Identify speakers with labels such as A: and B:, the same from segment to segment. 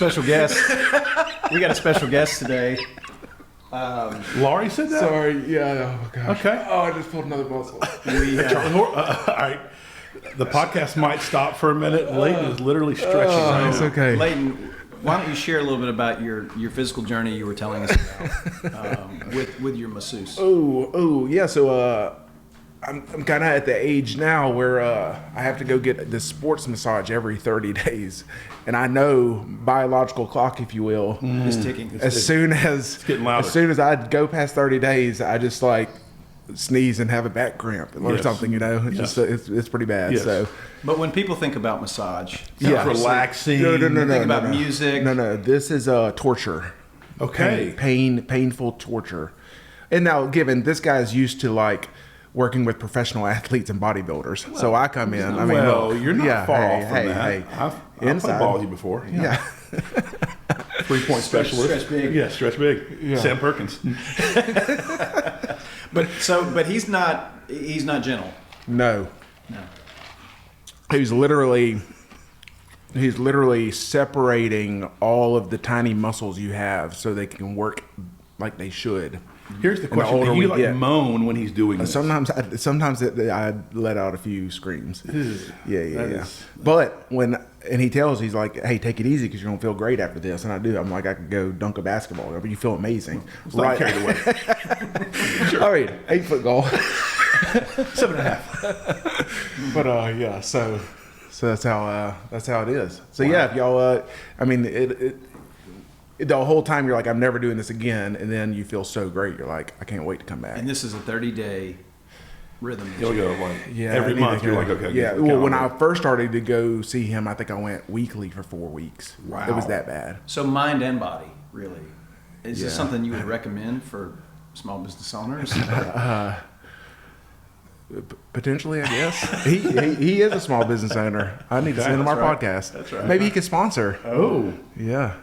A: special guest. We got a special guest today.
B: Laurie said that?
C: Sorry, yeah. Oh, gosh.
B: Okay.
C: Oh, I just pulled another muscle.
B: All right. The podcast might stop for a minute. Leighton is literally stretching right
C: It's
B: now.
C: okay.
A: Leighton, why don't you share a little bit about your physical journey you were telling us about with your masseuse?
C: Yeah. So I'm kind of at the age now where I have to go get the sports massage every 30 days, and I know biological clock, if you will,
A: It's ticking.
C: as soon as
B: getting louder.
C: as soon as I go past 30 days, I just like sneeze and have a back cramp or
B: Yes.
C: something. It's
B: Yes.
C: just it's pretty bad.
B: Yes.
C: So
A: But when people think about massage,
C: Yeah.
B: Relaxing.
C: no.
A: think about music.
C: No. This is torture.
B: Okay.
C: Painful torture. And now, given this guy's used to like working with professional athletes and bodybuilders, so I come in. I mean,
B: well,
C: look,
B: you're not far off from that.
C: Hey,
B: I've played
C: inside.
B: ball with you before.
C: Yeah.
B: 3-point specialist.
A: Stretch big.
B: Yeah, stretch big.
C: Yeah.
B: Sam Perkins.
A: But he's not gentle.
C: No.
A: No.
C: He's literally separating all of the tiny muscles you have so they can work like they should.
B: Here's the
C: the
B: question.
C: older
B: Do you
C: we
B: like
C: get.
B: moan when he's doing this?
C: Sometimes I let out a few screams. Yeah.
B: That is-
C: But he tells, he's like, hey, take it easy because you're gonna feel great after this, and I do. I'm like, I could go dunk a basketball, but you feel amazing.
B: It's not carried away.
C: All right, 8-foot goal.
B: 7.5.
C: But yeah, so that's how it is. So yeah, if y'all, I mean, it the whole time you're like, I'm never doing this again, and then you feel so great. You're like, I can't wait to come back.
A: And this is a 30-day rhythm.
B: You'll go like every
C: I need
B: month.
C: to
B: You're
C: go.
B: like, okay.
C: Yeah.
B: get
C: Well, when I
B: calendar.
C: first started to go see him, I think I went weekly for 4 weeks.
B: Wow.
C: It was that bad.
A: So mind and body, really. Is this
C: Yeah.
A: something you would recommend for small business owners?
C: Potentially, I guess. he is a small business owner. I need to send him our
B: That's right.
C: podcast.
B: That's right.
C: Maybe he could sponsor.
B: Oh.
C: Yeah.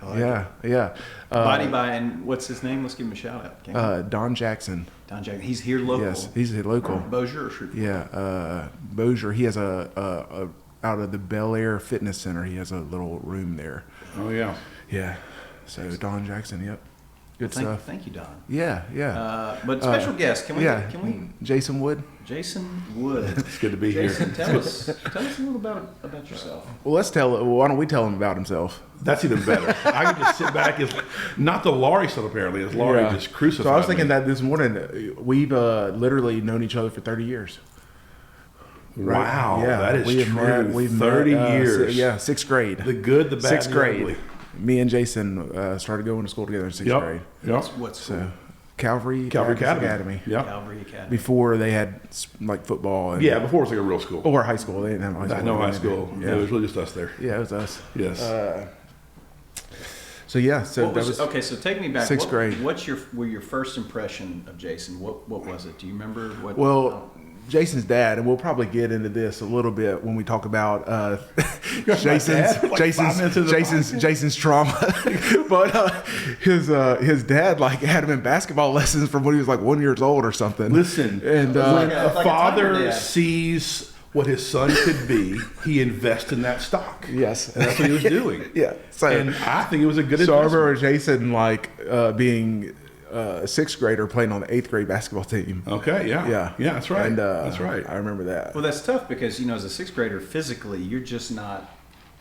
A: Body by, and what's his name? Let's give him a shout out.
C: Don Jackson.
A: Don Jackson. He's here local.
C: Yes, he's a local.
A: Bossier or Shreveport?
C: Yeah, Bossier. He has a out of the Bel Air Fitness Center. He has a little room there.
B: Oh, yeah.
C: Yeah. So Don Jackson. Yep. Good stuff.
A: Thank you, Don.
C: Yeah.
A: But special guest, can we?
C: Jason Wood.
A: Jason Wood.
B: It's good to be
A: Jason,
B: here.
A: tell us a little about yourself.
C: Well, why don't we tell him about himself?
B: That's even better. I can just sit back. As not the Laurie stuff, apparently. As Laurie
C: Yeah.
B: just crucified
C: So I was thinking
B: me.
C: that this morning. We've literally known each other for 30 years.
B: Wow. That is
C: we have
B: true.
C: Met, we've
B: 30
C: met,
B: years.
C: Sixth grade.
B: The good, the bad,
C: Sixth
B: and the
C: grade.
B: ugly.
C: Me and Jason started going to school together in sixth grade.
B: Yep.
A: What's
C: So Calvary
B: Academy. Yep.
A: Calvary Academy?
C: Before they had like football. And,
B: Yeah, before it was like a real school.
C: Or high school. They didn't have high school.
B: I know high
C: They
B: school.
C: did.
B: Yeah. It was really just us there.
C: Yeah, it was us.
B: Yes.
C: So yeah, so
A: What
C: that
A: was,
C: was
A: okay, so take me back.
C: sixth grade.
A: What's your first impression of Jason? What was it? Do you remember what?
C: Well, Jason's dad, and we'll probably get into this a little bit when we talk about Jason's
B: Like 5 minutes into the
C: Jason's trauma. But his dad like had him in basketball lessons from when he was like 1 year old or something.
B: Listen,
C: and
B: when
A: like
B: a
A: a tiger
B: father
A: dad.
B: sees what his son could be, he invests in that stock.
C: yes,
B: And that's what he was doing.
C: yeah. So
B: And I think it was a good
C: So I
B: investment.
C: remember Jason like being a sixth grader playing on the eighth grade basketball team.
B: Okay, yeah.
C: Yeah,
B: Yeah, that's right.
C: And,
B: that's right.
C: I remember that.
A: Well, that's tough because as a sixth grader, physically, you're just not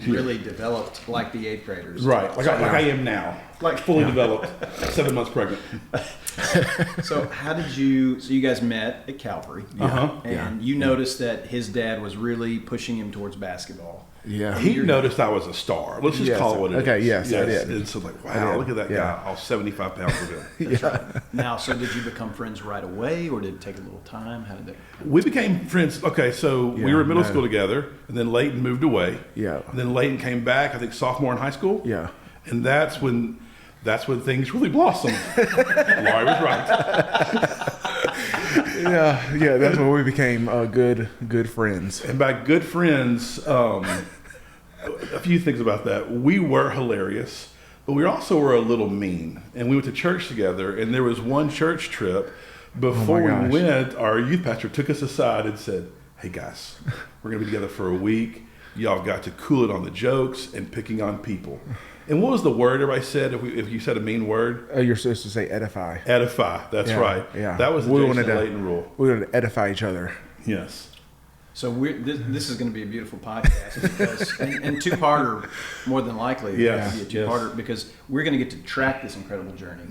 A: really developed like the eighth graders.
B: Right, like I am now.
A: Like-
B: fully developed, 7 months pregnant.
A: So how did you? So you guys met at Calvary,
B: Uh-huh.
A: and you noticed that his dad was really pushing him towards basketball.
C: Yeah.
B: He noticed I was a star. Let's just
C: Yes.
B: call it what it is.
C: Okay, yes, I did.
B: And so like,
C: I
B: wow,
C: did.
B: look at that
C: Yeah.
B: guy, all 75 pounds of him.
C: Yeah.
A: Now, so did you become friends right away, or did it take a little time? How did that?
B: We became friends. Okay, so we were in middle school together, and then Leighton moved away.
C: Yeah.
B: And then Leighton came back, I think sophomore in high school.
C: Yeah.
B: And that's when things really blossomed. Laurie was right.
C: Yeah, that's when we became good friends.
B: And by good friends, a few things about that. We were hilarious, but we also were a little mean. And we went to church together, and there was one church trip. Before we
C: gosh.
B: went, our youth pastor took us aside and said, "Hey guys, we're going to be together for a week. Y'all got to cool it on the jokes and picking on people." And what was the word everybody said if you said a mean word?
C: You're supposed to say edify.
B: Edify. That's
C: Yeah,
B: right.
C: yeah.
B: That was the
C: We
B: Jason
C: wanted to-
B: Layton rule.
C: We wanted to edify each other.
B: Yes.
A: So this is going to be a beautiful podcast because, and two-parter more than likely.
B: Yes,
A: It'll be a two-parter because we're going to get to track this incredible journey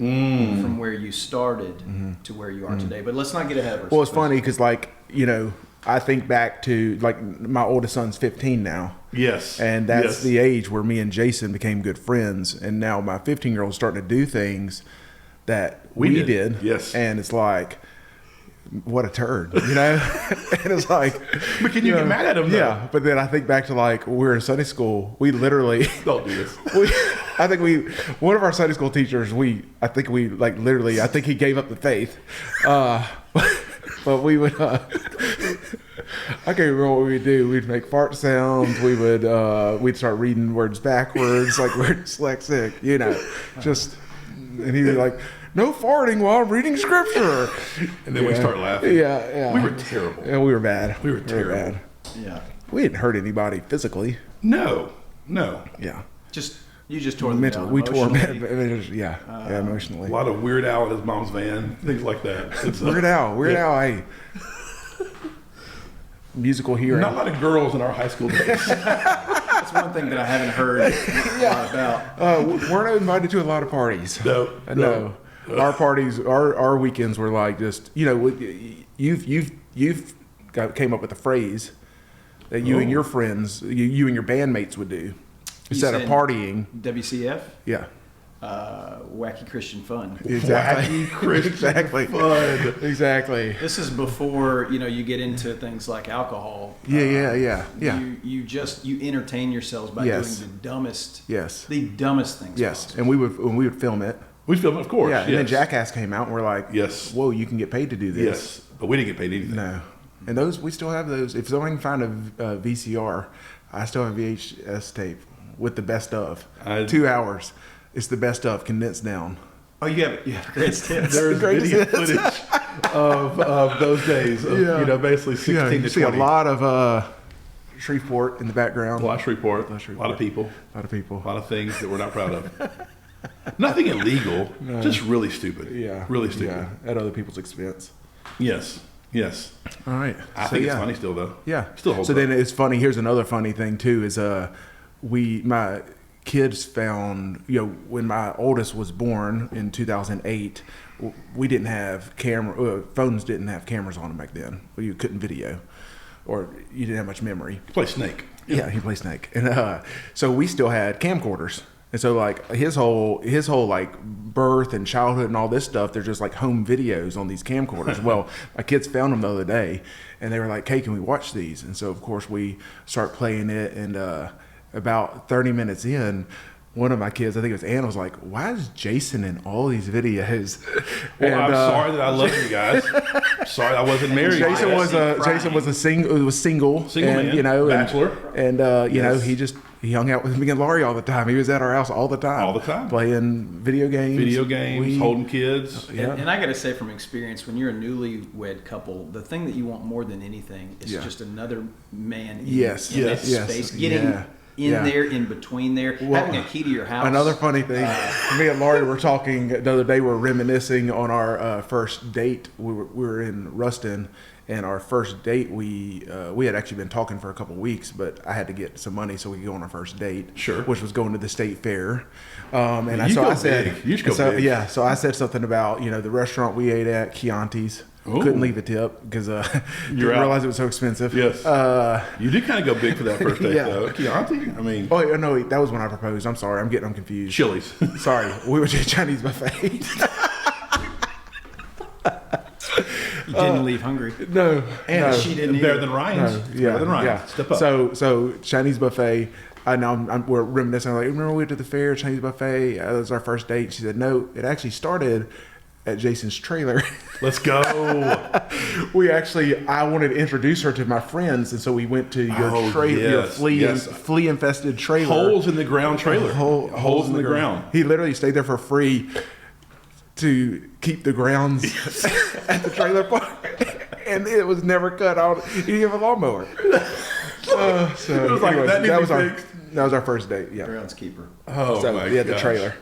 A: from where you started to where you are today. But let's not get ahead of ourselves.
C: Well, it's funny because, like, you know, I think back to, like, my oldest son's 15 now.
B: Yes.
C: And that's
B: Yes.
C: the age where me and Jason became good friends. And now my 15-year-old is starting to do things that we did.
B: Yes.
C: And it's like, what a turd, you know? And it's like,
B: But can you get mad at him, though?
C: Yeah. But then I think back to, like, we were in Sunday school. We literally,
B: Don't do this.
C: one of our Sunday school teachers, I think he gave up the faith. But we would, I can't remember what we'd do. We'd make fart sounds. We'd start reading words backwards, like we're dyslexic, you know, and he'd be like, no farting while I'm reading scripture.
B: And then we start laughing.
C: Yeah.
B: We were terrible.
C: Yeah, we were bad.
B: We were terrible.
C: bad.
A: Yeah.
C: We didn't hurt anybody physically.
B: No.
C: Yeah.
A: You just tore them
C: Mentally.
A: down.
C: We tore
A: Emotionally.
C: emotionally.
B: A lot of Weird Al in his mom's van, things like that. It's,
C: Weird Al, hey. Musical hero.
B: Not a lot of girls in our high school days.
A: That's one thing that I haven't heard a lot about.
C: Weren't invited to a lot of parties.
B: No.
C: Our parties, our weekends were like just, you know, you've came up with a phrase that you and your friends, you and your bandmates would do instead of
A: said
C: partying.
A: WCF?
C: Yeah.
A: Wacky Christian Fun.
C: Exactly.
B: Wacky Christian
C: Exactly.
B: fun.
C: Exactly.
A: This is before, you get into things like alcohol.
C: Yeah.
A: You entertain yourselves by
C: Yes.
A: doing the dumbest
C: Yes.
A: things
C: Yes.
A: possible.
C: And we would film it.
B: We filmed, of course.
C: Yeah. And then
B: yes.
C: Jackass came out and we're like,
B: Yes.
C: whoa, you can get paid to do this.
B: Yes. But we didn't get paid anything.
C: No. And those, we still have those. If someone can find a VCR, I still have a VHS tape with the best of. 2 hours. It's the best of, condensed down.
A: Oh, you have great tips.
B: There's
C: Greatest
B: video
C: hits.
B: footage of those days. Of, basically 16
C: you
B: to
C: see
B: 20.
C: a lot of Shreveport in the background.
B: Flash report.
C: Flash
B: A
C: report.
B: lot of people.
C: A lot of people.
B: A lot of things that we're not proud of. Nothing illegal. Just really stupid.
C: Yeah.
B: Really stupid.
C: Yeah. At other people's expense.
B: Yes. Yes.
C: All right.
B: I think it's funny still, though.
C: Yeah.
B: Still holds
C: So
B: up.
C: then it's funny. Here's another funny thing too is my kids found, when my oldest was born in 2008, we didn't have phones didn't have cameras on them back then. You couldn't video, or you didn't have much memory.
B: Play Snake.
C: Yeah, he plays Snake, and so we still had camcorders. And so like his whole like birth and childhood and all this stuff, they're just like home videos on these camcorders. Well, my kids found them the other day, and they were like, "Hey, can we watch these?" And so of course we start playing it, and about 30 minutes in, one of my kids, I think it was Anna, was like, "Why is Jason in all these videos?"
B: Well,
C: And,
B: I'm sorry that I love you guys. Sorry I wasn't married.
C: Jason was single,
B: Single
C: and,
B: man, bachelor.
C: and
B: Yes.
C: he hung out with me and Laurie all the time. He was at our house all the time, playing video games,
B: holding kids.
C: Yeah.
A: And I got to say from experience, when you're a newlywed couple, the thing that you want more than anything is
C: Yeah.
A: just another man in,
C: Yes.
A: in
B: Yes.
A: that
C: Yes.
A: space, getting
C: Yeah.
A: there, in between there,
C: Well,
A: having a key to your house.
C: Another funny thing, me and Laurie were talking the other day. We're reminiscing on our first date. We were in Ruston, and our first date we had actually been talking for a couple weeks, but I had to get some money so we could go on our first date.
B: Sure.
C: Which was going to the state fair.
B: You go big. You should go big.
C: Yeah, so I said something about the restaurant we ate at, Chianti's.
B: Ooh.
C: Couldn't leave a tip because didn't
B: You're out.
C: realize it was so expensive.
B: Yes. You did kind of go big for that first date,
C: Yeah.
B: though. Chianti? I mean,
C: Oh no, that was when I proposed. I'm sorry, I'm confused.
B: Chili's.
C: Sorry, we went to a Chinese buffet.
A: You didn't leave hungry.
C: No,
A: And
C: no,
A: she didn't
B: Better
A: either.
B: than Ryan's.
C: yeah,
B: Better than Ryan's.
C: yeah.
B: Step up.
C: So Chinese buffet. I know we're reminiscing. I'm like, remember we went to the fair, Chinese buffet? That was our first date. She said, no, it actually started at Jason's trailer.
B: Let's go.
C: I wanted to introduce her to my friends, and so we went to your
B: yes,
C: your
B: yes.
C: flea infested trailer.
B: Holes in the ground trailer.
C: Holes
B: in the ground.
C: He literally stayed there for free to keep the grounds at the trailer park, and it was never cut out. He didn't have a lawnmower. So
B: It was like, that needs to be
C: our
B: fixed.
C: That was our first date. Yeah.
A: Groundskeeper.
B: Oh
C: So
B: my
C: we had the
B: gosh.
C: trailer.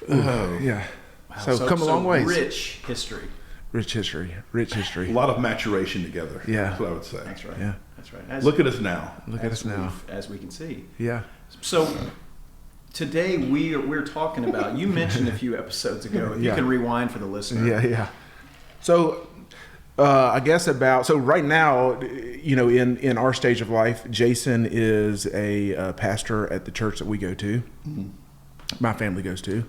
B: Oh.
C: Yeah.
A: Wow.
C: So come a long ways.
A: Rich history.
C: Rich history. Rich history.
B: A lot of maturation together.
C: Yeah.
B: That's what I would say.
A: That's right.
C: Yeah.
A: That's right.
B: Look at us now.
C: Look at us now.
A: As we can see.
C: Yeah.
A: So today we're talking about, you mentioned a few episodes ago, if you
C: Yeah.
A: can rewind for the listener.
C: Yeah, yeah. So, I guess so right now, in our stage of life, Jason is a pastor at the church that we go to.
B: Mm-hmm.
C: My family goes to,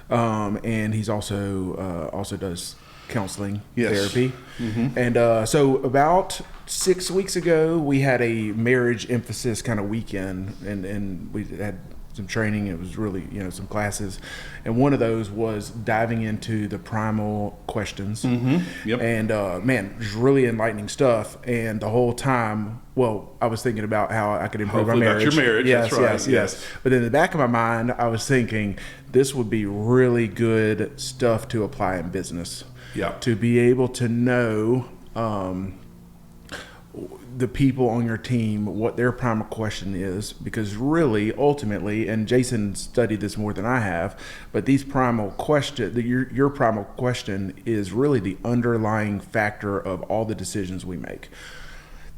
C: and he's also does counseling,
B: Yes.
C: therapy.
B: Mm-hmm.
C: And so about 6 weeks ago, we had a marriage emphasis kind of weekend, and we had some training. It was really, some classes. And one of those was diving into the primal questions.
B: Mm-hmm. Yep.
C: And man, it was really enlightening stuff. And the whole time, I was thinking about how I could improve
B: Hopefully
C: my
B: about
C: marriage.
B: your marriage,
C: Yes,
B: that's right,
C: yes,
B: yes.
C: yes. But in the back of my mind, I was thinking this would be really good stuff to apply in business.
B: Yeah.
C: To be able to know the people on your team, what their primal question is, because really, ultimately, and Jason studied this more than I have, but these primal question, your primal question is really the underlying factor of all the decisions we make.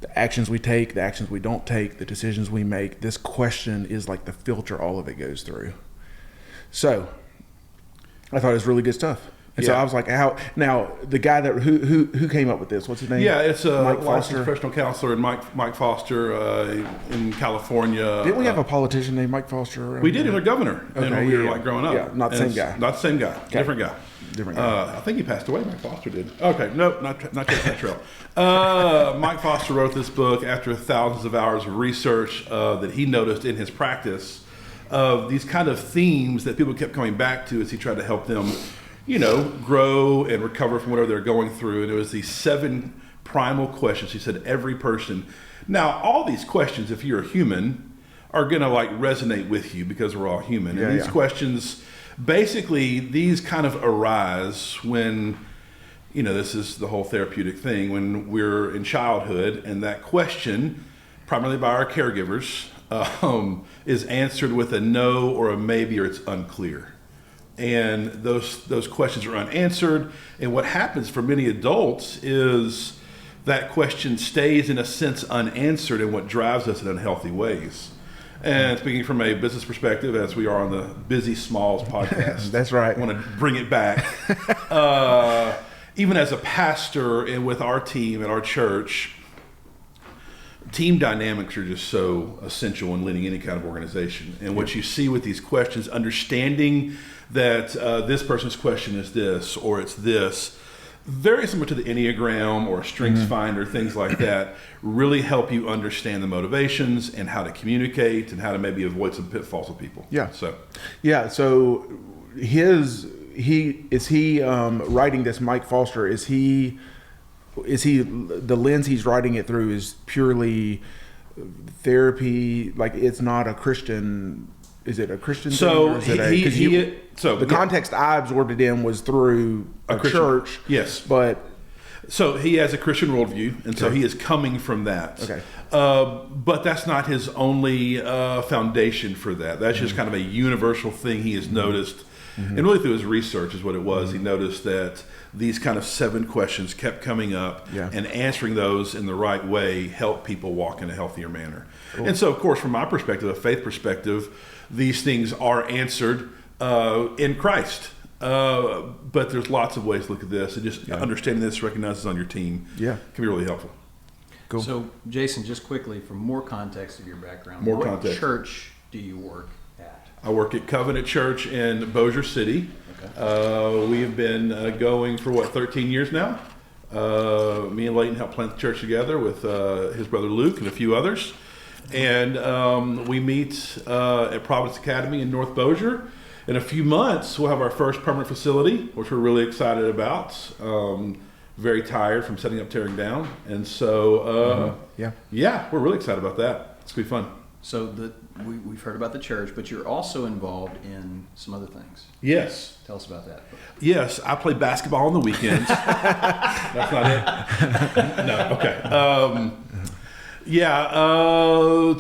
C: The actions we take, the actions we don't take, the decisions we make, this question is like the filter all of it goes through. So, I thought it was really good stuff. And so
B: Yeah.
C: I was like, how? Now, the guy who came up with this, what's his name?
B: Yeah, it's a
C: Mike
B: licensed
C: Foster.
B: professional counselor, and Mike Foster in California.
C: Didn't we have a politician named Mike Foster?
B: We did. He was a governor
C: Okay,
B: when we were
C: yeah.
B: like growing up.
C: Yeah, not the
B: And
C: same guy.
B: Not the same guy. Different guy.
C: Different guy.
B: I think he passed away. Mike Foster did. Okay, no, not Chase Trail. Mike Foster wrote this book after thousands of hours of research that he noticed in his practice of these kind of themes that people kept coming back to as he tried to help them, grow and recover from whatever they're going through. And it was these 7 primal questions. He said every person. Now, all these questions, if you're a human, are going to like resonate with you because we're all human.
C: Yeah,
B: and these
C: yeah.
B: questions, basically, these kind of arise when, this is the whole therapeutic thing, when we're in childhood, and that question, primarily by our caregivers, is answered with a no or a maybe, or it's unclear. And those questions are unanswered. And what happens for many adults is that question stays, in a sense, unanswered, and what drives us in unhealthy ways. And speaking from a business perspective, as we are on the Busy Smalls podcast,
C: That's right.
B: I want to bring it back. Even as a pastor and with our team at our church, team dynamics are just so essential in leading any kind of organization. And what you see with these questions, understanding that this person's question is this, or it's this, very similar to the Enneagram or Strengths Finder, things like that, really help you understand the motivations and how to communicate and how to maybe avoid some pitfalls with people.
C: Yeah.
B: So,
C: Yeah. So writing this, Mike Foster, is he the lens he's writing it through is purely therapy? Like, it's not a Christian. Is it a Christian thing?
B: So
C: Or is it the
B: yeah.
C: context I absorbed it in was through a
B: Christian-
C: church.
B: Yes.
C: But
B: So he has a Christian worldview, and so
C: Okay.
B: he is coming from that.
C: Okay.
B: But that's not his only foundation for that. That's just kind of a universal thing he has noticed. And really through his research is what it was. He noticed that these kind of 7 questions kept coming up,
C: Yeah.
B: and answering those in the right way help people walk in a healthier manner. And so, of course, from my perspective, a faith perspective, these things are answered in Christ. But there's lots of ways to look at this, and just understanding this, recognizes on your team,
C: Yeah.
B: can be really helpful.
C: Cool.
A: So, Jason, just quickly, for more context of your background,
B: More
A: what
B: context.
A: church do you work at?
B: I work at Covenant Church in Bossier City. We have been going for 13 years now. Me and Leighton helped plant the church together with his brother Luke and a few others. And we meet at Providence Academy in North Bossier. In a few months, we'll have our first permanent facility, which we're really excited about. Very tired from setting up, tearing down. And so,
C: Yeah.
B: we're really excited about that. It's going to be fun.
A: So we've heard about the church, but you're also involved in some other things.
B: Yes.
A: Tell us about that.
B: Yes, I play basketball on the weekends. That's not it? No, okay. Yeah,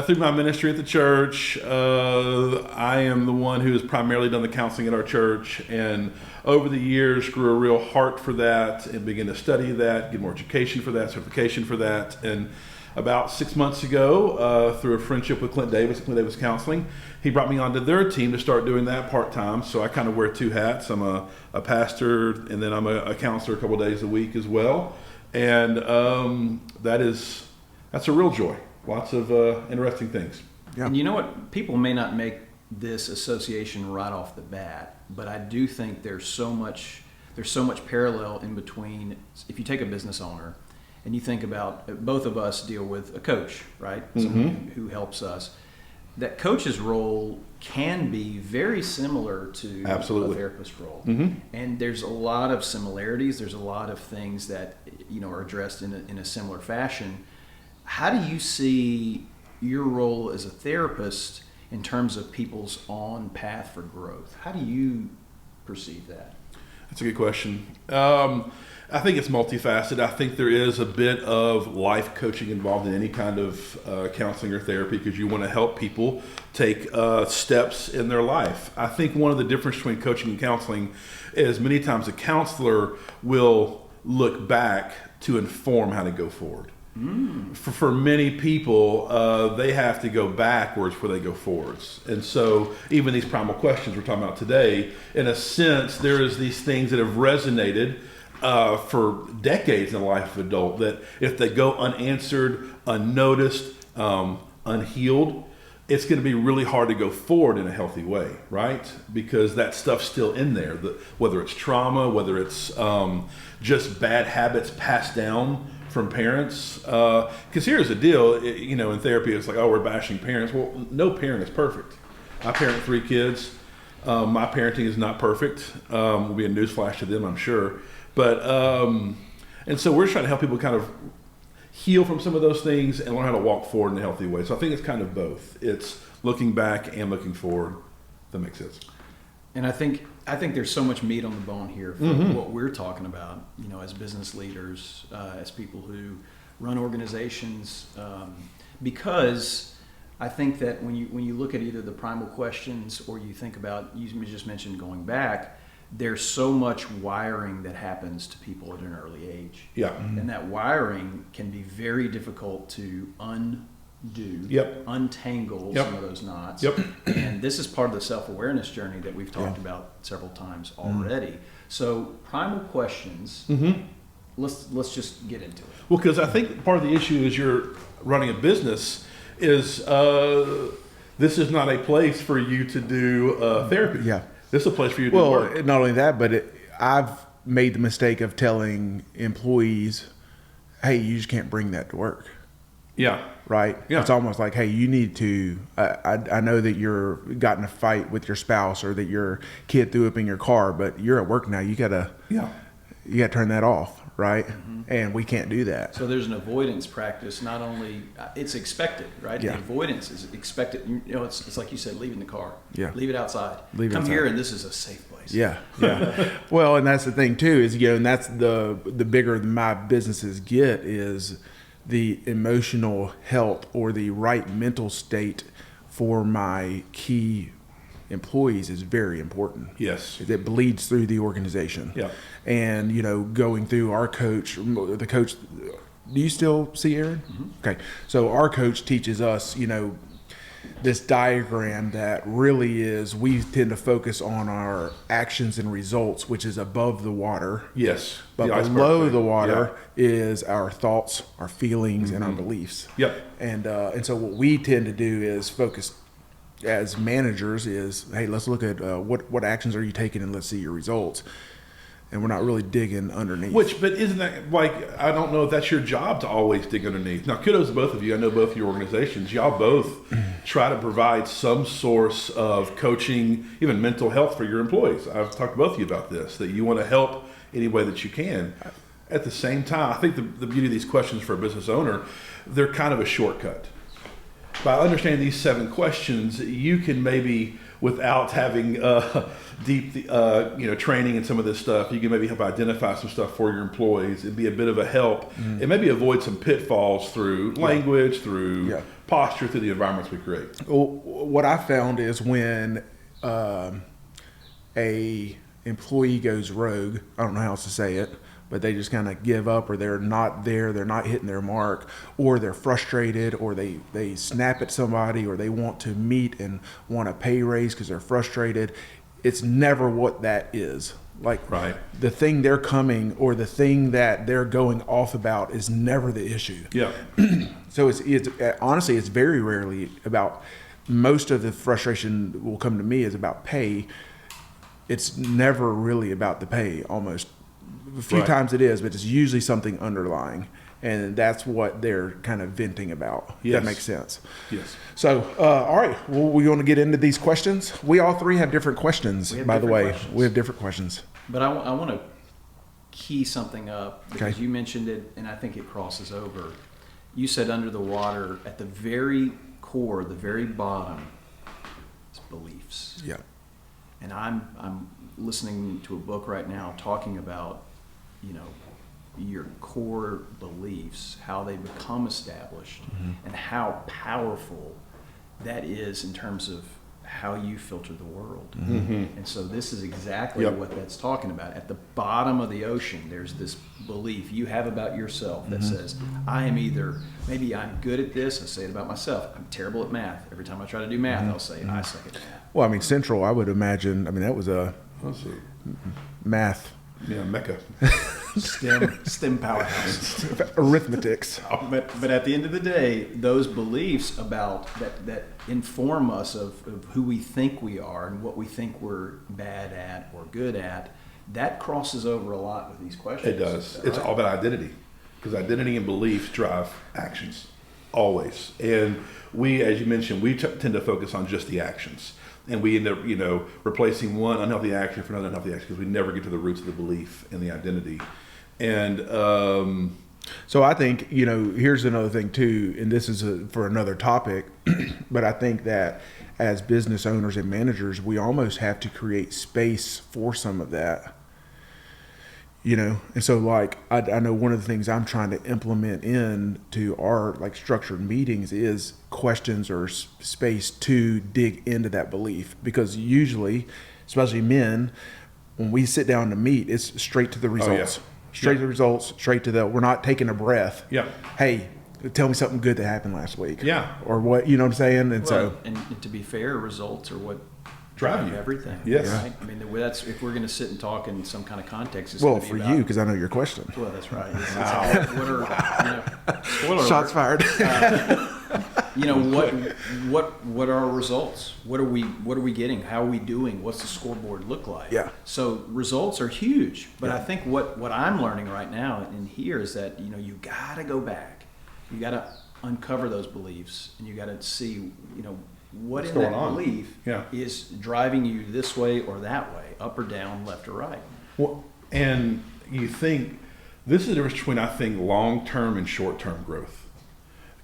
B: through my ministry at the church, I am the one who has primarily done the counseling at our church, and over the years grew a real heart for that and began to study that, get more education for that, certification for that. And about 6 months ago, through a friendship with Clint Davis Counseling, he brought me onto their team to start doing that part-time. So I kind of wear two hats. I'm a pastor, and then I'm a counselor a couple of days a week as well. And that's a real joy. Lots of interesting things.
C: Yeah.
A: And you know what? People may not make this association right off the bat, but I do think there's so much parallel in between. If you take a business owner and you think about, both of us deal with a coach, right? Someone who helps us. That coach's role can be very similar to
B: Absolutely.
A: a therapist role.
B: Mm-hmm.
A: And there's a lot of similarities. There's a lot of things that, are addressed in a similar fashion. How do you see your role as a therapist in terms of people's on path for growth? How do you perceive that?
B: That's a good question. I think it's multifaceted. I think there is a bit of life coaching involved in any kind of counseling or therapy, because you want to help people take steps in their life. I think one of the differences between coaching and counseling is many times a counselor will look back to inform how to go forward. For many people, they have to go backwards before they go forwards. And so even these primal questions we're talking about today, in a sense, there is these things that have resonated for decades in the life of an adult, that if they go unanswered, unnoticed, unhealed, it's going to be really hard to go forward in a healthy way, right? Because that stuff's still in there, whether it's trauma, whether it's just bad habits passed down from parents. Because here's the deal, in therapy, it's like, oh, we're bashing parents. Well, no parent is perfect. I parent 3 kids. My parenting is not perfect. Will be a newsflash to them, I'm sure. But, and so we're trying to help people kind of heal from some of those things and learn how to walk forward in a healthy way. So I think it's kind of both. It's looking back and looking forward. If that makes sense.
A: And I think there's so much meat on the bone here for what we're talking about, as business leaders, as people who run organizations, because I think that when you look at either the primal questions or you think about, you just mentioned going back, there's so much wiring that happens to people at an early age.
B: Yeah.
A: And that wiring can be very difficult to undo, untangle some of those knots. And this is part of the self-awareness journey that we've talked about several times already. So primal questions, let's just get into it.
B: Well, because I think part of the issue is you're running a business is this is not a place for you to do therapy.
C: Yeah.
B: This is a place for you to do work.
C: Well, not only that, but I've made the mistake of telling employees, hey, you just can't bring that to work.
B: Yeah.
C: Right?
B: Yeah.
C: It's almost like, hey, you need to, I know that you're got in a fight with your spouse or that your kid threw up in your car, but you're at work now. You gotta turn that off, right? And we can't do that.
A: So there's an avoidance practice. Not only it's expected, right?
C: Yeah.
A: The avoidance is expected. It's like you said, leaving the car.
C: Yeah.
A: Leave it outside.
C: Come
A: here, and this is a safe place.
C: Yeah. Well, and that's the thing too, is, and that's the bigger my businesses get, is the emotional health or the right mental state for my key employees is very important.
B: Yes.
C: It bleeds through the organization.
B: Yeah.
C: And, going through our coach, the coach, do you still see Aaron? Okay. So our coach teaches us, this diagram that really is, we tend to focus on our actions and results, which is above the water.
B: Yes.
C: But below the water is our thoughts, our feelings, and our beliefs.
B: Yep.
C: And so what we tend to do is focus as managers is, hey, let's look at what actions are you taking and let's see your results. And we're not really digging underneath.
B: But isn't that, like, I don't know if that's your job to always dig underneath. Now, kudos to both of you. I know both your organizations. Y'all both try to provide some source of coaching, even mental health for your employees. I've talked to both of you about this, that you want to help any way that you can. At the same time, I think the beauty of these questions for a business owner, they're kind of a shortcut. By understanding these 7 questions, you can maybe without having deep, training in some of this stuff. You can maybe help identify some stuff for your employees and be a bit of a help, and maybe avoid some pitfalls through language, through posture, through the environments we create.
C: Well, what I found is when a employee goes rogue, I don't know how else to say it, but they just kind of give up, or they're not there, they're not hitting their mark, or they're frustrated, or they snap at somebody, or they want to meet and want a pay raise because they're frustrated. It's never what that is. Like the thing they're coming, or the thing that they're going off about is never the issue.
B: Yeah.
C: So it's honestly, it's very rarely about, most of the frustration will come to me is about pay. It's never really about the pay, almost. A few times it is, but it's usually something underlying, and that's what they're kind of venting about.
B: Yes.
C: That makes sense.
B: Yes.
C: So, all right, well, we want to get into these questions. We all three have different questions, by the way. We have different questions.
A: But I want to key something up, because you mentioned it, and I think it crosses over. You said under the water, at the very core, the very bottom, is beliefs.
C: Yeah.
A: And I'm listening to a book right now talking about, your core beliefs, how they become established, and how powerful that is in terms of how you filter the world. And so this is exactly what that's talking about. At the bottom of the ocean, there's this belief you have about yourself that says, I am either, maybe I'm good at this, I say it about myself, I'm terrible at math. Every time I try to do math, I'll say, I suck at math.
C: Well, I mean, Central, I would imagine, that was a math.
B: Yeah, Mecca.
A: STEM powerhouse.
C: Arithmetics.
A: But at the end of the day, those beliefs about that inform us of who we think we are and what we think we're bad at or good at, that crosses over a lot with these questions.
B: It does. It's all about identity, because identity and beliefs drive actions, always. And we, as you mentioned, we tend to focus on just the actions. And we end up, replacing one unhealthy action for another unhealthy action, because we never get to the roots of the belief and the identity. And
C: so I think, here's another thing too, and this is for another topic, but I think that as business owners and managers, we almost have to create space for some of that. And so like, I know one of the things I'm trying to implement into our like structured meetings is questions or space to dig into that belief, because usually, especially men, when we sit down to meet, it's straight to the results, straight to the results, straight to we're not taking a breath.
B: Yeah.
C: Hey, tell me something good that happened last week.
B: Yeah.
C: Or what, you know what I'm saying? And
A: and to be fair, results are what
B: drive you.
A: Everything.
B: Yes.
A: Right? I mean, that's, if we're going to sit and talk in some kind of context. It's
C: well,
A: for
C: you, because I know your question.
A: Well, that's right. Spoiler
C: Shots
A: alert.
C: fired.
A: What are our results? What are we getting? How are we doing? What's the scoreboard look like?
C: Yeah.
A: So results are huge, but I think what I'm learning right now in here is that you got to go back, you got to uncover those beliefs, and you got to see what's in that belief is driving you this way or that way, up or down, left or right.
B: Well, and you think this is the difference between, I think, long-term and short-term growth.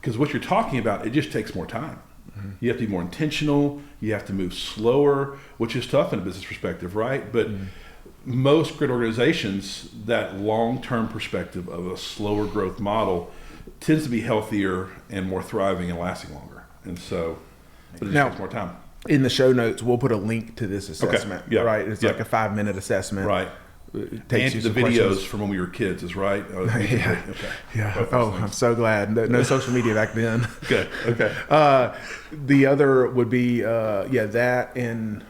B: Because what you're talking about, it just takes more time. Mm-hmm. You have to be more intentional. You have to move slower, which is tough in a business perspective, right? But most great organizations, that long-term perspective of a slower growth model tends to be healthier and more thriving and lasting longer. And so, but it just takes more time.
C: In the show notes, we'll put a link to this assessment.
B: Okay. Yeah.
C: Right? It's like a 5-minute assessment.
B: Right.
C: It takes
B: and
C: you
B: the videos from when we were kids is right.
C: Yeah.
B: Okay.
C: Yeah. Oh, I'm so glad. No social media back then.
B: Good. Okay.
C: The other would be that and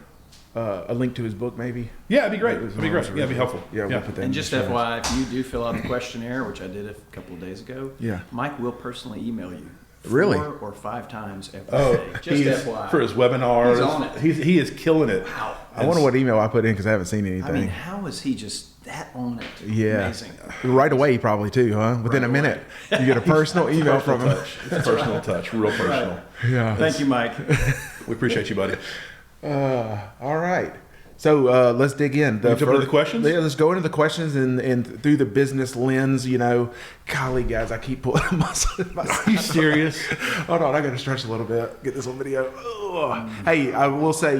C: a link to his book, maybe.
B: Yeah, it'd be great. It'd be great. Yeah, it'd be helpful.
C: Yeah. We'll put that
A: and just FYI, if you do fill out the questionnaire, which I did a couple of days ago, Mike will personally email you.
C: Really?
A: 4 or 5 times every day. Just FYI.
B: For his webinars.
A: He's on it.
B: He is killing it.
A: Wow.
C: I wonder what email I put in, because I haven't seen anything.
A: I mean, how is he just that on it?
C: Yeah.
A: Amazing.
C: Right away, probably, too, huh? Within a minute. You get a personal email from him.
B: It's a personal touch. Real personal.
A: Right.
C: Yeah.
A: Thank you, Mike.
B: We appreciate you, buddy.
C: All right. So let's dig in.
B: Jump into the questions?
C: Yeah, let's go into the questions and through the business lens. Golly, guys, I keep pulling my.
B: Are you serious?
C: Hold on, I got to stretch a little bit. Get this on video. Ugh. Hey, I will say,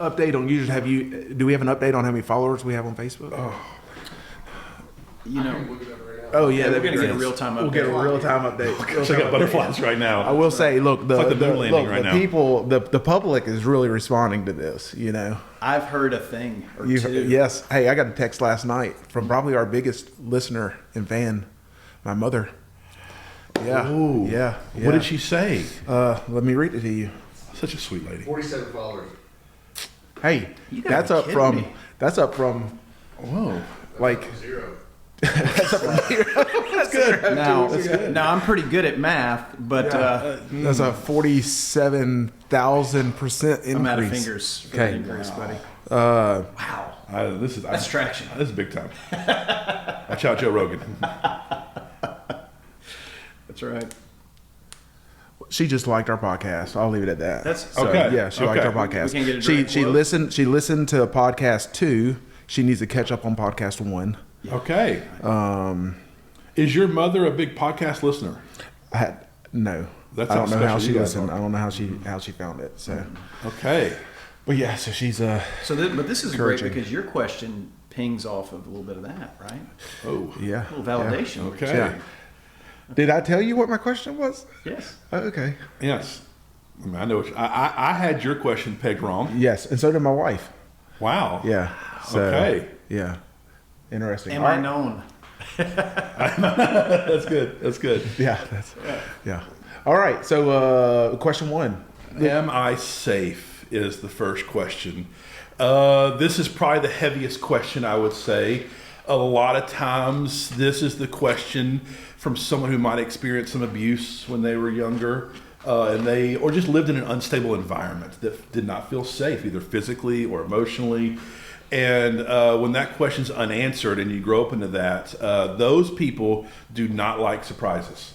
C: update on users. Do we have an update on how many followers we have on Facebook? Oh yeah,
A: we're gonna get a real time update.
C: We'll get a real time update.
B: So I got butterflies right now.
C: I will say, look,
B: like the moon landing right now.
C: People, the public is really responding to this.
A: I've heard a thing or two.
C: Yes. Hey, I got a text last night from probably our biggest listener and fan, my mother. Yeah.
B: Ooh.
C: Yeah.
B: What did she say?
C: Let me read it to you.
B: Such a sweet lady.
D: 47 followers.
C: Hey,
A: You gotta
C: that's
A: be
C: up
A: kidding
C: from.
A: me.
C: That's up from.
B: Whoa.
C: Like.
D: 0.
C: That's good.
A: Now I'm pretty good at math, but
C: That's a 47,000% increase.
A: I'm out of fingers for the
C: Okay.
A: increase, buddy.
C: Wow.
A: Wow.
B: This is
A: That's traction.
B: This is big time. Watch out, Joe Rogan.
A: That's right.
C: She just liked our podcast. I'll leave it at that.
A: That's
B: okay.
C: Yeah, she liked
B: Okay.
C: our podcast.
A: We can't get a
C: She
A: direct
C: she
A: quote?
C: listened. She listened to podcast 2. She needs to catch up on podcast 1.
B: Okay. Is your mother a big podcast listener?
C: No.
B: That
C: I don't
B: sounds
C: know how
B: special.
C: she
B: You guys
C: listened.
B: are.
C: I don't know how she found it. So,
B: Okay.
C: but yeah, so she's
A: But this is great
C: Encouraging.
A: because your question pings off of a little bit of that, right?
B: Oh.
C: yeah.
A: A little validation.
B: Okay.
C: Yeah. Did I tell you what my question was?
A: Yes.
C: Oh, okay.
B: Yes. I mean, I know. I had your question pegged wrong.
C: Yes, and so did my wife.
B: Wow.
C: Yeah. So,
B: Okay.
C: Yeah. Interesting.
A: Am
C: All
A: I
C: right.
A: known?
B: That's good. That's good.
C: Yeah. Yeah. All right. So, question 1.
B: Am I safe is the first question. This is probably the heaviest question, I would say. A lot of times, this is the question from someone who might experience some abuse when they were younger, or just lived in an unstable environment that did not feel safe, either physically or emotionally. And when that question's unanswered and you grow up into that, those people do not like surprises.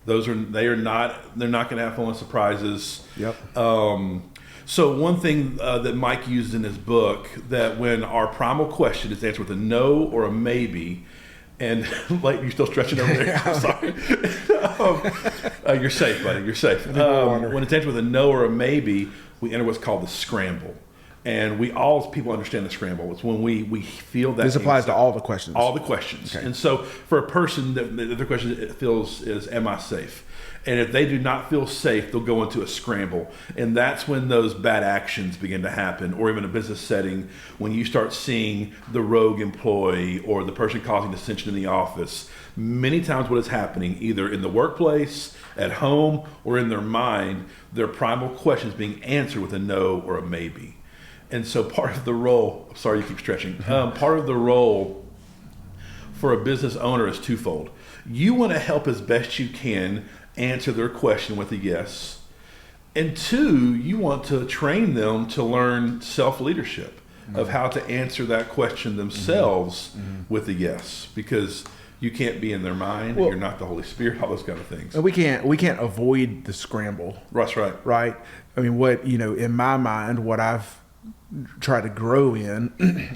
B: They're not going to have fun with surprises.
C: Yep.
B: So one thing that Mike used in his book, that when our primal question is answered with a no or a maybe, and like you're still stretching over there. I'm sorry. You're safe, buddy. You're safe. When it's answered with a no or a maybe, we enter what's called the scramble. And all people understand the scramble. It's when we feel that.
C: This applies to all the questions.
B: All the questions.
C: Okay.
B: And so for a person, the question it feels is, am I safe? And if they do not feel safe, they'll go into a scramble. And that's when those bad actions begin to happen, or even a business setting, when you start seeing the rogue employee or the person causing dissension in the office. Many times what is happening, either in the workplace, at home, or in their mind, their primal questions being answered with a no or a maybe. And so part of the role, sorry you keep stretching, part of the role for a business owner is twofold. You want to help as best you can answer their question with a yes. And 2, you want to train them to learn self-leadership of how to answer that question themselves with a yes. Because you can't be in their mind,
C: Well,
B: you're not the Holy Spirit, all those kind of things.
C: And we can't avoid the scramble.
B: That's right.
C: Right? I mean, in my mind, what I've tried to grow in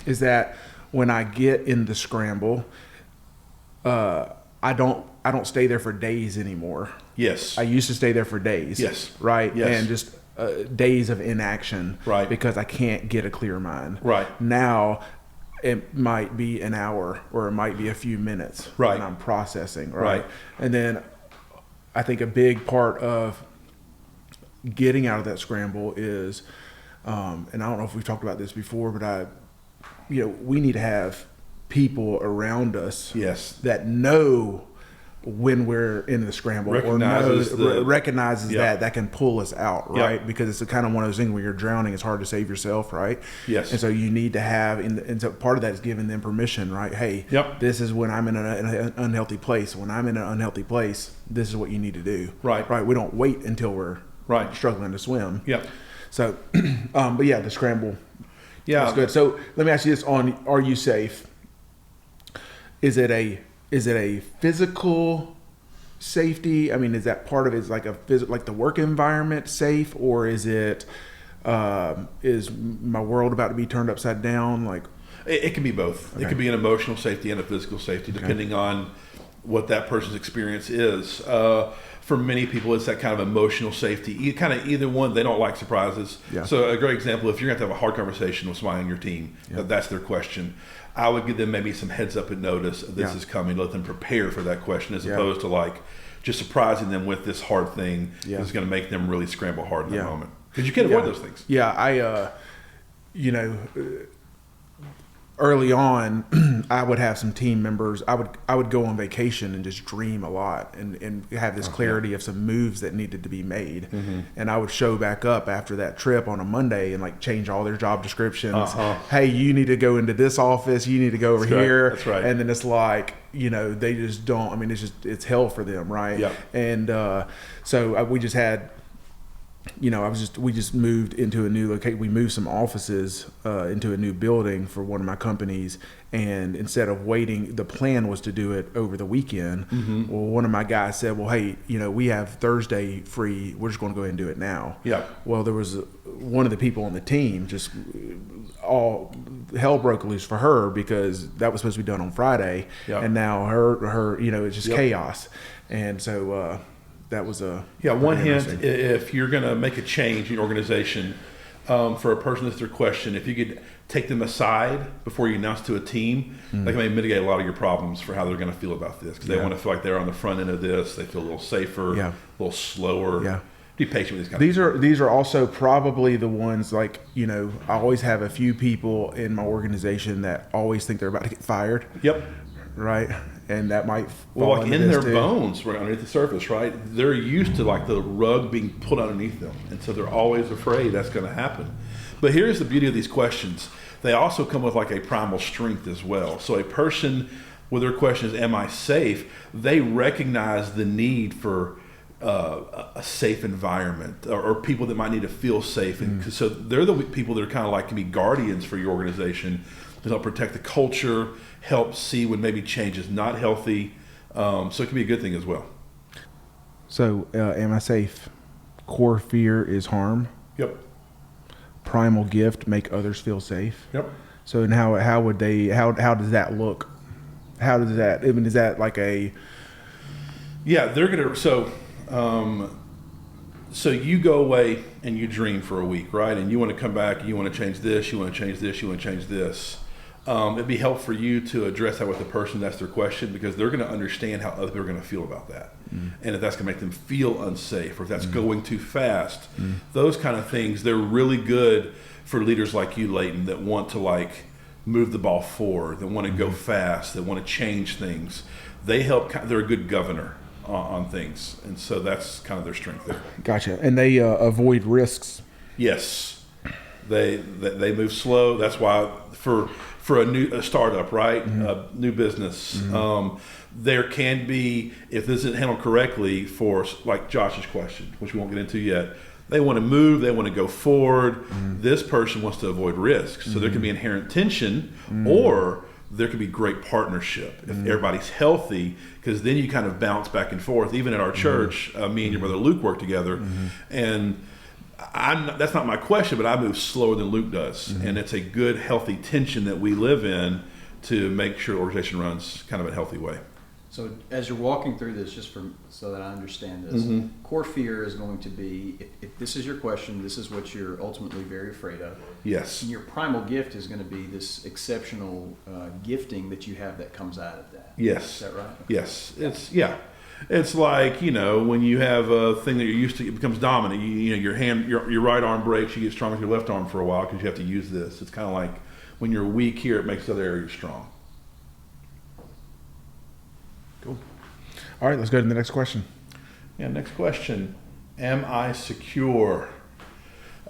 C: is that when I get in the scramble, I don't stay there for days anymore.
B: Yes.
C: I used to stay there for days.
B: Yes.
C: Right?
B: Yes.
C: And just days of inaction.
B: Right.
C: Because I can't get a clear mind.
B: Right.
C: Now, it might be an hour or it might be a few minutes.
B: Right.
C: And I'm processing.
B: Right.
C: And then I think a big part of getting out of that scramble is, and I don't know if we've talked about this before, but we need to have people around us
B: Yes.
C: that know when we're in the scramble
B: Recognizes
C: recognizes
B: Yeah.
C: that can pull us out,
B: Yeah.
C: right? Because it's kind of one of those things when you're drowning, it's hard to save yourself, right?
B: Yes.
C: And so you need to have, and so part of that is giving them permission, right? Hey,
B: Yep.
C: this is when I'm in an unhealthy place. When I'm in an unhealthy place, this is what you need to do.
B: Right.
C: Right. We don't wait until we're
B: Right.
C: struggling to swim.
B: Yep.
C: So, but yeah, the scramble.
B: Yeah.
C: That's good. So let me ask you this: are you safe? Is it a physical safety? I mean, is that part of it? Is like like the work environment safe, or is it Is my world about to be turned upside down? Like,
B: It can be both.
C: Okay.
B: It can be an emotional safety and a physical safety, depending on what that person's experience is. For many people, it's that kind of emotional safety. Kind of either one. They don't like surprises.
C: Yeah.
B: So a great example, if you're going to have a hard conversation with somebody on your team, that's their question, I would give them maybe some heads up and notice this is coming. Let them prepare for that question, as opposed to like just surprising them with this hard thing is going to make them really scramble hard in that moment. Because you can't avoid those things.
C: Yeah, I, early on, I would have some team members. I would go on vacation and just dream a lot and have this clarity of some moves that needed to be made. And I would show back up after that trip on a Monday and like change all their job descriptions. Hey, you need to go into this office. You need to go over here.
B: That's right.
C: And then it's like, they just don't. I mean, it's hell for them, right?
B: Yep.
C: And so we just had. We just moved into a new location. We moved some offices into a new building for one of my companies. And instead of waiting, the plan was to do it over the weekend. Well, one of my guys said, well, hey, we have Thursday free. We're just going to go ahead and do it now.
B: Yeah.
C: Well, there was one of the people on the team, just all hell broke loose for her because that was supposed to be done on Friday.
B: Yep.
C: And now her, it's just chaos. And so, that was
B: one hint, if you're going to make a change in your organization, for a person that's their question, if you could take them aside before you announce to a team, that can mitigate a lot of your problems for how they're going to feel about this, because they want to feel like they're on the front end of this. They feel a little safer, a little slower. Be patient with these kind of things.
C: These are also probably the ones, like, I always have a few people in my organization that always think they're about to get fired.
B: Yep.
C: Right. And that might
B: fall like in their bones, right underneath the surface, right? They're used to like the rug being pulled underneath them, and so they're always afraid that's going to happen. But here's the beauty of these questions: they also come with like a primal strength as well. So a person with their question is, "Am I safe?" They recognize the need for a safe environment, or people that might need to feel safe, and so they're the people that are kind of like can be guardians for your organization to help protect the culture, help see when maybe change is not healthy. So it can be a good thing as well.
C: So, am I safe? Core fear is harm.
B: Yep.
C: Primal gift, make others feel safe.
B: Yep.
C: So, and how does that look? How does that? I mean, is that like a?
B: Yeah, they're gonna. So you go away and you dream for a week, right? And you want to come back. You want to change this. You want to change this. You want to change this. It'd be helpful for you to address that with the person that's their question, because they're going to understand how other people are going to feel about that. And if that's going to make them feel unsafe, or if that's going too fast, those kind of things, they're really good for leaders like you, Leighton, that want to like move the ball forward, that want to go fast, that want to change things. They're a good governor on things. And so that's kind of their strength there.
C: Gotcha. And they avoid risks.
B: Yes. They move slow. That's why for a startup, right? A new business. There can be, if this isn't handled correctly, for like Josh's question, which we won't get into yet, they want to move, they want to go forward. This person wants to avoid risks. So there can be inherent tension, or there could be great partnership if everybody's healthy, because then you kind of bounce back and forth. Even at our church, me and your brother Luke work together, and that's not my question, but I move slower than Luke does, and it's a good, healthy tension that we live in to make sure the organization runs kind of a healthy way.
A: So as you're walking through this, so that I understand this, core fear is going to be, if this is your question, this is what you're ultimately very afraid of.
B: Yes.
A: And your primal gift is going to be this exceptional gifting that you have that comes out of that.
B: Yes.
A: Is that right?
B: Yes. It's like, when you have a thing that you're used to, it becomes dominant. Your right arm breaks, you get strong with your left arm for a while because you have to use this. It's kind of like when you're weak here, it makes the other area strong.
C: Cool. All right, let's go to the next question.
B: Yeah, next question. Am I secure?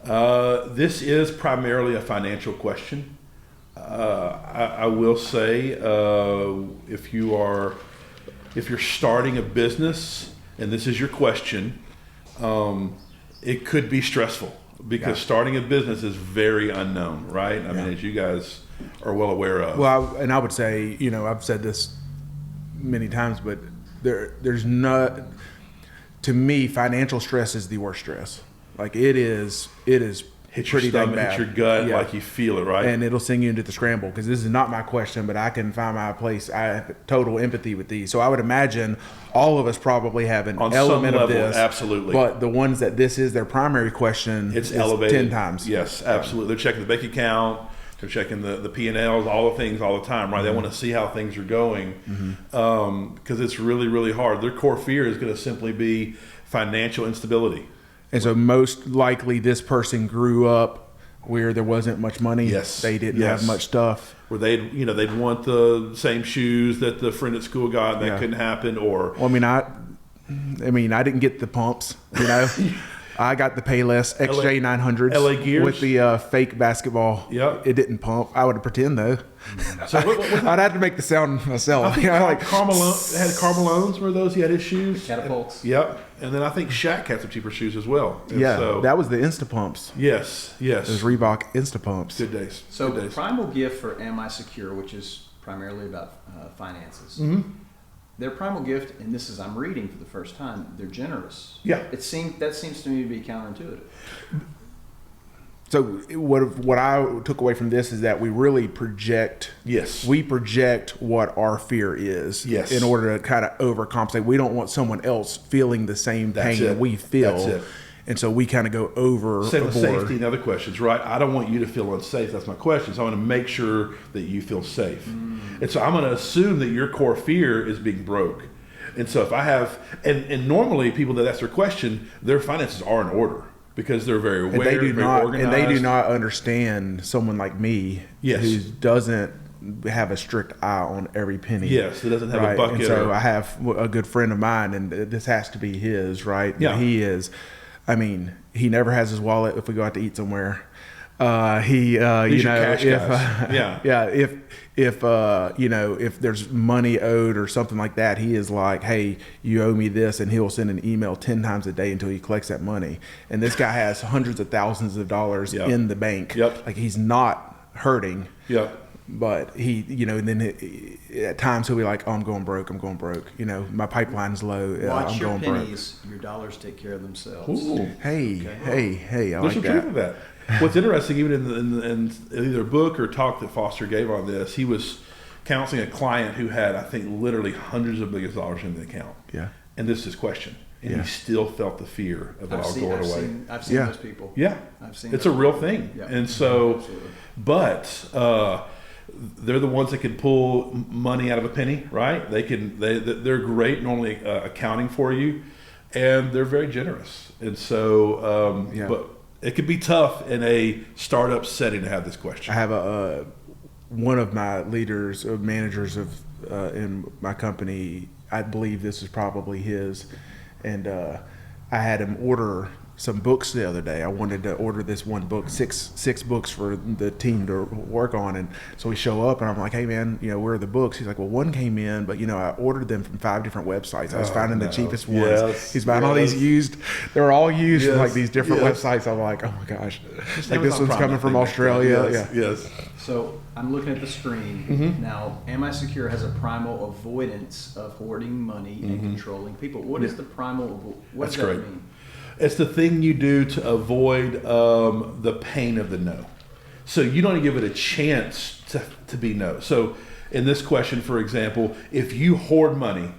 B: This is primarily a financial question. I will say, if you're starting a business and this is your question, it could be stressful, because starting a business is very unknown, right? I mean, as you guys are well aware of.
C: Well, I would say, I've said this many times, but there's not, to me, financial stress is the worst stress. Like it is
B: hit your
C: pretty dang
B: stomach,
C: bad.
B: hit your gut,
C: Yeah.
B: like you feel it, right?
C: And it'll send you into the scramble, because this is not my question, but I can find my place. I have total empathy with these. So I would imagine all of us probably have an
B: On some
C: element of
B: level,
C: this.
B: absolutely.
C: But the ones that this is their primary question,
B: It's
C: is
B: elevated
C: 10 times.
B: Yes, absolutely. They're checking the bank account. They're checking the P&Ls, all the things all the time, right? They want to see how things are going because it's really, really hard. Their core fear is going to simply be financial instability.
C: And so most likely this person grew up where there wasn't much money.
B: Yes.
C: They didn't
B: Yes.
C: have much stuff.
B: Where they'd want the same shoes that the friend at school got, and that
C: Yeah.
B: couldn't happen, or
C: Well, I mean, I didn't get the pumps, you know. I got the Payless XJ900s
B: LA Gears?
C: with the fake basketball.
B: Yep.
C: It didn't pump. I would pretend though.
B: so
C: I'd have to make the sound myself. You know, like
B: Carmelones had Carmelones. Were those he had his shoes?
A: Catapults.
B: Yep. And then I think Shaq had some cheaper shoes as well. And
C: yeah,
B: so,
C: that was the Insta Pumps.
B: yes.
C: Those Reebok Insta Pumps.
B: Good days.
A: So
B: Good days.
A: Primal Gift for Am I Secure, which is primarily about finances.
B: Mm-hmm.
A: Their primal gift, and this is I'm reading for the first time, they're generous.
B: Yeah.
A: That seems to me to be counterintuitive.
C: So what I took away from this is that we really project.
B: Yes.
C: We project what our fear is.
B: Yes.
C: In order to kind of overcompensate. We don't want someone else feeling the same
B: That's
C: pain
B: it.
C: that we feel.
B: That's it.
C: And so we kind of go over.
B: Same with safety and other questions, right? I don't want you to feel unsafe. That's my question. So I want to make sure that you feel safe. And so I'm going to assume that your core fear is being broke. And so if I have, and normally people that ask their question, their finances are in order because they're very aware,
C: And they do
B: very
C: not.
B: organized.
C: And they do not understand someone like me.
B: Yes.
C: Who doesn't have a strict eye on every penny.
B: Yes, it doesn't have a
C: right?
B: bucket.
C: And so
B: or-
C: I have a good friend of mine, and this has to be his, right?
B: Yeah.
C: And he is. I mean, he never has his wallet if we go out to eat somewhere. He,
B: These
C: you
B: are
C: know,
B: cash
C: if
B: guys. Yeah.
C: yeah, if you know, if there's money owed or something like that, he is like, hey, you owe me this, and he'll send an email 10 times a day until he collects that money. And this guy has hundreds of thousands of dollars
B: Yep.
C: in the bank.
B: Yep.
C: Like he's not hurting.
B: Yep.
C: But he, you know, and then at times he'll be like, "Oh, I'm going broke. I'm going broke. You know, my pipeline's low.
A: Watch
C: I'm
A: your
C: going broke."
A: pennies, your dollars take care of themselves.
B: Ooh.
C: Hey, hey, I
B: There's
C: like
B: some
C: that.
B: truth to that. What's interesting, even in either a book or talk that Foster gave on this, he was counseling a client who had, I think, literally hundreds of millions of dollars in the account.
C: Yeah.
B: And this is his question. And
C: Yeah.
B: he still felt the fear of it all going away.
A: I've seen
C: Yeah.
A: those people.
B: Yeah.
A: I've seen
B: It's
A: those
B: a real
A: people.
B: thing.
A: Yeah.
B: And so,
A: Absolutely.
B: but they're the ones that can pull money out of a penny, right? They're great normally accounting for you, and they're very generous. And so,
C: Yeah.
B: but it could be tough in a startup setting to have this question.
C: I have one of my leaders, managers of in my company. I believe this is probably his, and I had him order some books the other day. I wanted to order this one book, six books for the team to work on, and so we show up, and I'm like, "Hey man, you know, where are the books?" He's like, "Well, one came in, but you know, I ordered them from 5 different websites. I was finding the cheapest ones."
B: Yes,
C: He's buying all these used. They were all used from
B: Yes,
C: like these different
B: yes.
C: websites. I'm like, "Oh my gosh!"
B: Just
C: Like this
B: Amazon
C: one's
B: Prime,
C: coming
B: I
C: from
B: think.
C: Australia.
B: Yes,
C: Yeah.
B: yes.
A: So I'm looking at the screen
B: Mm-hmm.
A: now. Am I Secure has a primal avoidance of hoarding money and controlling people. What is the primal? What
B: That's
A: does that
B: great.
A: mean?
B: It's the thing you do to avoid the pain of the no. So you don't give it a chance to be no. So in this question, for example, if you hoard money,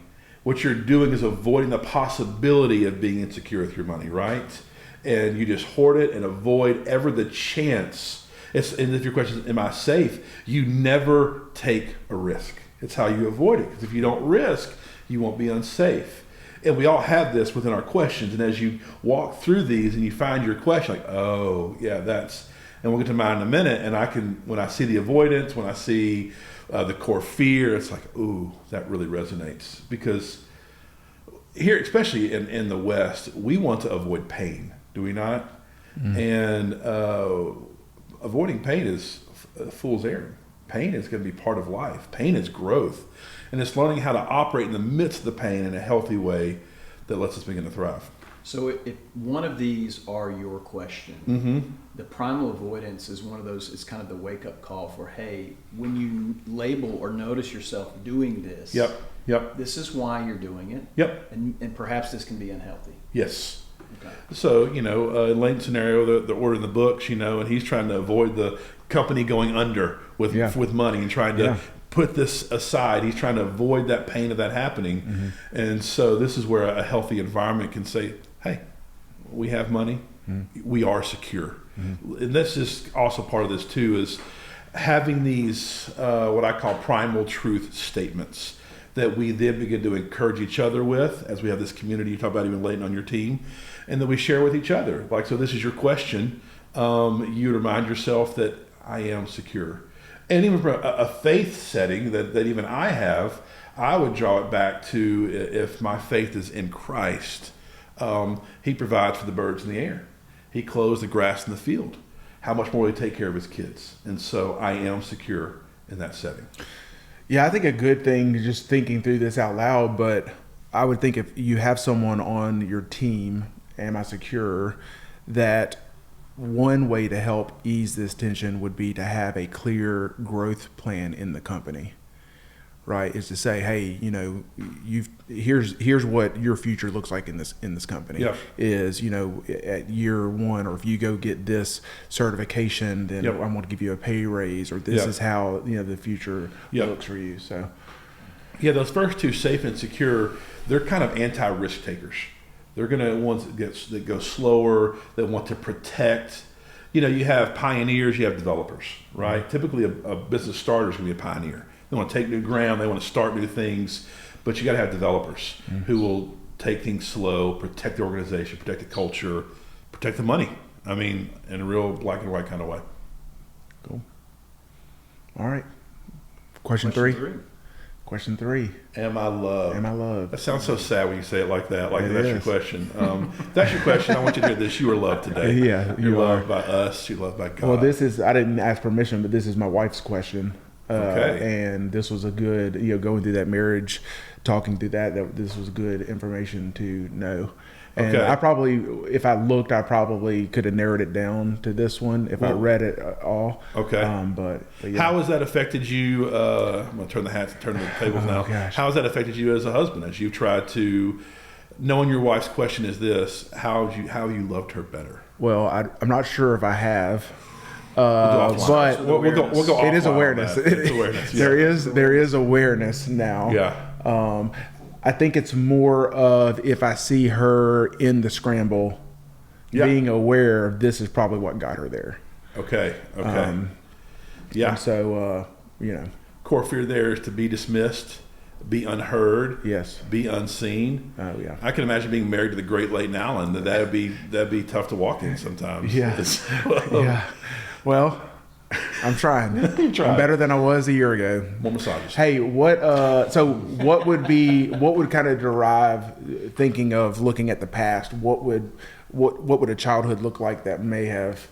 B: what you're doing is avoiding the possibility of being insecure with your money, right? And you just hoard it and avoid ever the chance. And if your question is, am I safe? You never take a risk. It's how you avoid it. Because if you don't risk, you won't be unsafe. And we all have this within our questions. And as you walk through these and you find your question, like, oh, yeah, that's, and we'll get to mine in a minute. And I can, when I see the avoidance, when I see the core fear, it's like, ooh, that really resonates. Because here, especially in the West, we want to avoid pain, do we not? And avoiding pain is a fool's errand. Pain is going to be part of life. Pain is growth. And it's learning how to operate in the midst of the pain in a healthy way that lets us begin to thrive.
A: So if one of these are your question, the primal avoidance is one of those. It's kind of the wake up call for, hey, when you label or notice yourself doing this,
B: Yep.
A: this is why you're doing it.
B: Yep.
A: And perhaps this can be unhealthy.
B: Yes.
A: Okay.
B: So, in Lane's scenario, they're ordering the books, and he's trying to avoid the company going under with money and trying to put this aside. He's trying to avoid that pain of that happening. Mm-hmm. And so this is where a healthy environment can say, hey, we have money. Mm-hmm. We are secure. Mm-hmm. And this is also part of this too, is having these, what I call primal truth statements that we then begin to encourage each other with as we have this community you talk about, even Layton on your team, and that we share with each other. Like, so this is your question. You remind yourself that I am secure. And even from a faith setting that even I have, I would draw it back to if my faith is in Christ. He provides for the birds in the air. He clothes the grass in the field. How much more will he take care of his kids? And so I am secure in that setting.
C: Yeah, I think a good thing, just thinking through this out loud, but I would think if you have someone on your team, am I secure, that one way to help ease this tension would be to have a clear growth plan in the company, right? Is to say, hey, here's what your future looks like in this company.
B: Yep.
C: Is, at year one, or if you go get this certification, then I'm going to give you a pay raise, or this is how the future looks for you. So
B: those first two, safe and secure, they're kind of anti-risk takers. They're going to ones that go slower, that want to protect. You have pioneers, you have developers, right? Mm-hmm. Typically, a business starter is going to be a pioneer. They want to take new ground, they want to start new things, but you got to have developers who will take things slow, protect the organization, protect the culture, protect the money. I mean, in a real black and white kind of way.
C: Cool. All right. Question three.
B: Am I loved?
C: Am I loved?
B: That sounds so sad when you say it like that. Like that's your question. If that's your question, I want you to hear this. You are loved today.
C: Yeah,
B: you're loved by us. You're loved by God.
C: Well, I didn't ask permission, but this is my wife's question. Okay. And this was a good, going through that marriage, talking through that this was good information to know. And I probably, if I looked, I probably could have narrowed it down to this one if I read it all.
B: Okay.
C: But
B: how has that affected you? I'm going to turn the tables now.
C: Gosh.
B: How has that affected you as a husband as you've tried to, knowing your wife's question is this, how have you loved her better?
C: Well, I'm not sure if I have.
B: But we'll go
C: it is awareness.
B: It's awareness.
C: There is awareness now.
B: Yeah.
C: I think it's more of if I see her in the scramble, being aware of this is probably what got her there.
B: Okay.
C: And so,
B: core fear there is to be dismissed, be unheard, be unseen.
C: Oh yeah.
B: I can imagine being married to the great Leighton Allen. That'd be tough to walk in sometimes.
C: Yeah. Yeah. Well, I'm trying. I'm better than I was a year ago.
B: More massages.
C: Hey, what would kind of derive, thinking of looking at the past, what would a childhood look like that may have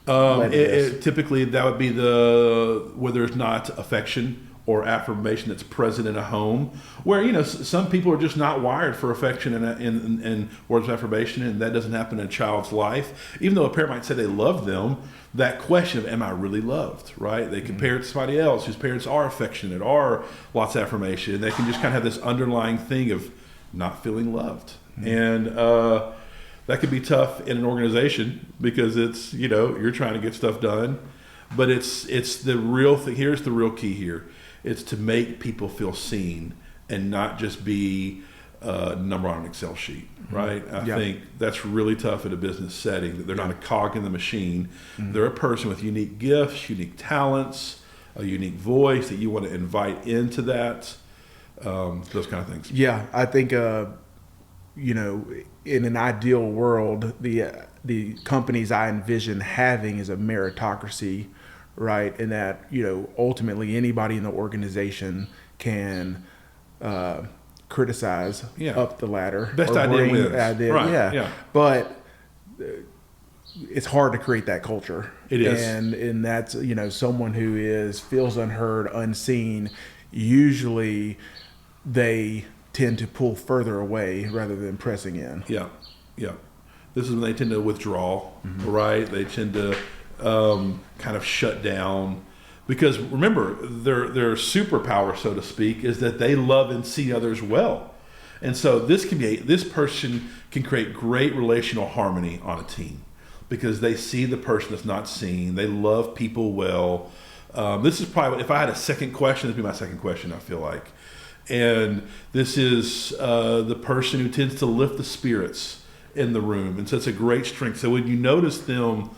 B: typically that would be where there's not affection or affirmation that's present in a home, where some people are just not wired for affection and words of affirmation, and that doesn't happen in a child's life. Even though a parent might say they love them, that question of am I really loved, right? They compare it to somebody else whose parents are affectionate, are lots of affirmation, and they can just kind of have this underlying thing of not feeling loved. And that can be tough in an organization because it's you're trying to get stuff done, but it's the real thing. Here's the real key here. It's to make people feel seen and not just be a number on an Excel sheet, right? I think that's really tough in a business setting, that they're not a cog in the machine. They're a person with unique gifts, unique talents, a unique voice that you want to invite into that, those kind of things.
C: Yeah, I think, in an ideal world, the companies I envision having is a meritocracy, right? And that, ultimately anybody in the organization can criticize up the ladder.
B: Best idea wins.
C: Right. Yeah. But it's hard to create that culture.
B: It is.
C: And that's, someone who feels unheard, unseen, usually they tend to pull further away rather than pressing in.
B: Yeah. This is when they tend to withdraw, right? They tend to kind of shut down, because remember, their superpower, so to speak, is that they love and see others well. And so this person can create great relational harmony on a team because they see the person that's not seen. They love people well. This is probably, if I had a second question, this would be my second question, I feel like. And this is the person who tends to lift the spirits in the room. And so it's a great strength. So when you notice them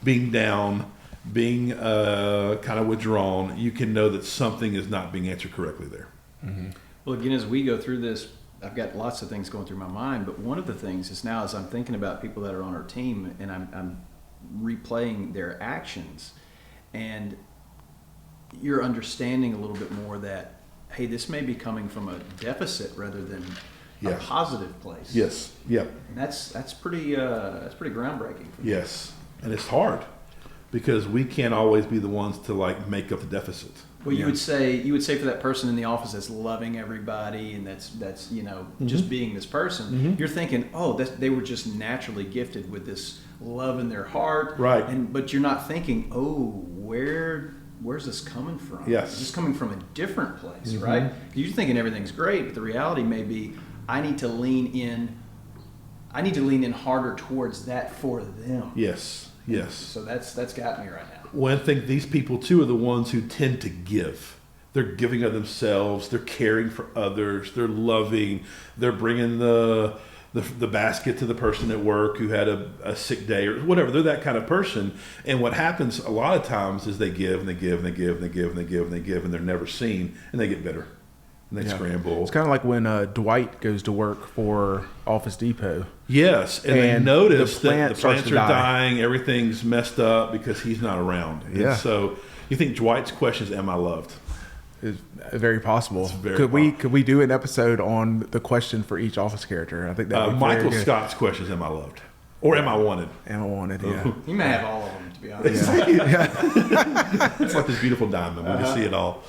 B: being down, being kind of withdrawn, you can know that something is not being answered correctly there.
C: Mm-hmm.
A: Well, again, as we go through this, I've got lots of things going through my mind, but one of the things is now as I'm thinking about people that are on our team and I'm replaying their actions, and you're understanding a little bit more that, hey, this may be coming from a deficit rather than a positive place.
B: Yes. Yep.
A: And that's pretty groundbreaking for me.
B: Yes. And it's hard because we can't always be the ones to like make up the deficit.
A: Well, you would say for that person in the office that's loving everybody and that's just being this person, you're thinking, oh, they were just naturally gifted with this love in their heart,
B: right?
A: But you're not thinking, oh, where's this coming from?
B: Yes,
A: is this coming from a different place, right? You're thinking everything's great, but the reality may be, I need to lean in harder towards that for them.
B: Yes. Yes.
A: So that's got me right now.
B: Well, I think these people too are the ones who tend to give. They're giving of themselves. They're caring for others. They're loving. They're bringing the basket to the person at work who had a sick day or whatever. They're that kind of person. And what happens a lot of times is they give and they give and they give and they give and they give and they give and they're never seen and they get bitter and they scramble.
C: It's kind of like when Dwight goes to work for Office Depot.
B: Yes, and they notice that the plants are
C: die.
B: dying, everything's messed up because he's not around.
C: Yeah.
B: And so you think Dwight's question is, am I loved?
C: It's very possible.
B: Very
C: Could we do an episode on the question for each office character? I think that would be
B: Michael
C: very good.
B: Scott's question is, am I loved? Or am I wanted?
C: Am I wanted, yeah.
A: You may have all of them, to be honest.
B: It's like this beautiful diamond. We can see it all.